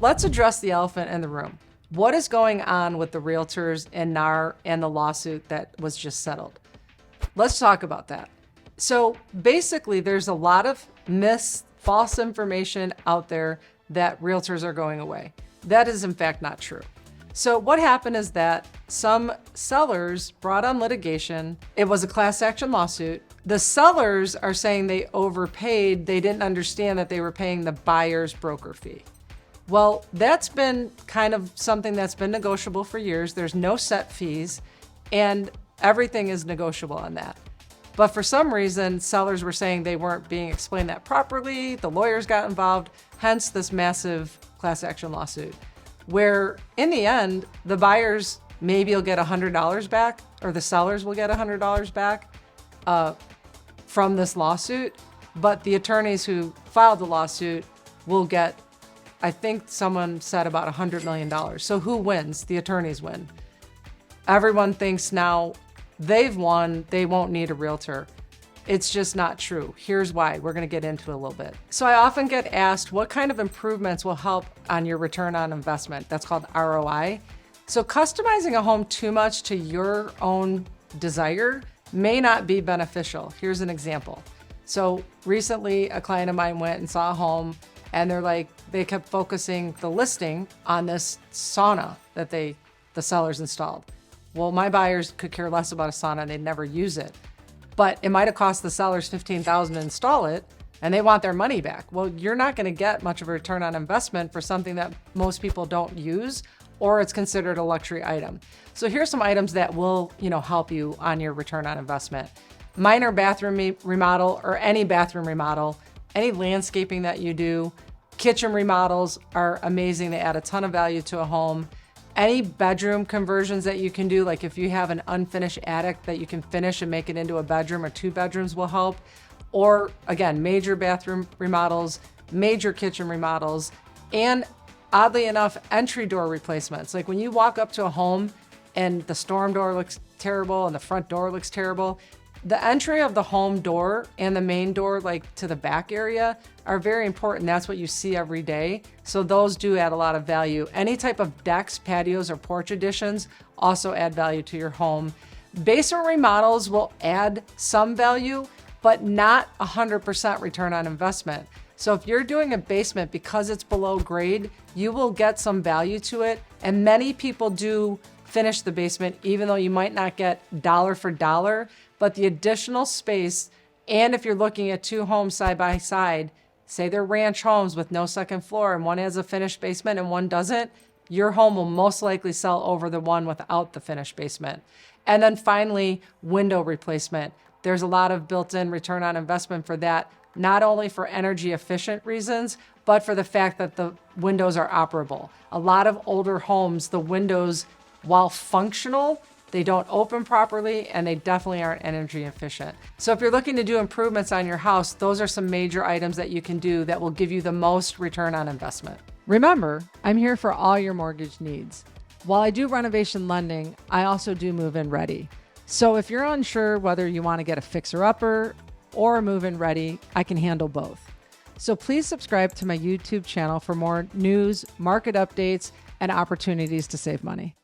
Let's address the elephant in the room. What is going on with the realtors and NAR and the lawsuit that was just settled? Let's talk about that. So basically, there's a lot of false information out there that realtors are going away. That is in fact not true. So what happened is that some sellers brought on litigation. It was a class action lawsuit. The sellers are saying they overpaid. They didn't understand that they were paying the buyer's broker fee. Well, that's been kind of something that's been negotiable for years. There's no set fees and everything is negotiable on that. But for some reason, sellers were saying they weren't being explained that properly. The lawyers got involved, hence this massive class action lawsuit, where in the end, the buyers maybe will get $100 back, or the sellers will get $100 back from this lawsuit. But the attorneys who filed the lawsuit will get, I think someone said, about $100 million. So who wins? The attorneys win. Everyone thinks now they've won, they won't need a realtor. It's just not true. Here's why. We're going to get into it a little bit. So I often get asked what kind of improvements will help on your return on investment. That's called ROI. So customizing a home too much to your own desire may not be beneficial. Here's an example. So recently a client of mine went and saw a home and they kept focusing the listing on this sauna that the sellers installed. Well, my buyers could care less about a sauna. They'd never use it. But it might have cost the sellers $15,000 to install it, and they want their money back. Well, you're not going to get much of a return on investment for something that most people don't use, or it's considered a luxury item. So here's some items that will, help you on your return on investment. Minor bathroom remodel, or any bathroom remodel, any landscaping that you do. Kitchen remodels are amazing. They add a ton of value to a home. Any bedroom conversions that you can do, like if you have an unfinished attic that you can finish and make it into a bedroom or 2 bedrooms, will help. Or again, major bathroom remodels, major kitchen remodels, and oddly enough, entry door replacements. Like when you walk up to a home and the storm door looks terrible and the front door looks terrible, the entry of the home door and the main door, like to the back area, are very important. That's what you see every day. So those do add a lot of value. Any type of decks, patios, or porch additions also add value to your home. Basement remodels will add some value, but not 100% return on investment. So if you're doing a basement because it's below grade, you will get some value to it. And many people do finish the basement, even though you might not get dollar for dollar, but the additional space, and if you're looking at 2 homes side by side, say they're ranch homes with no second floor and one has a finished basement and one doesn't, your home will most likely sell over the one without the finished basement. And then finally, window replacement. There's a lot of built-in return on investment for that, not only for energy efficient reasons, but for the fact that the windows are operable. A lot of older homes, the windows, while functional, they don't open properly, and they definitely aren't energy efficient. So if you're looking to do improvements on your house, those are some major items that you can do that will give you the most return on investment. Remember, I'm here for all your mortgage needs. While I do renovation lending, I also do move-in ready. So if you're unsure whether you want to get a fixer-upper or a move-in ready, I can handle both. So please subscribe to my YouTube channel for more news, market updates, and opportunities to save money.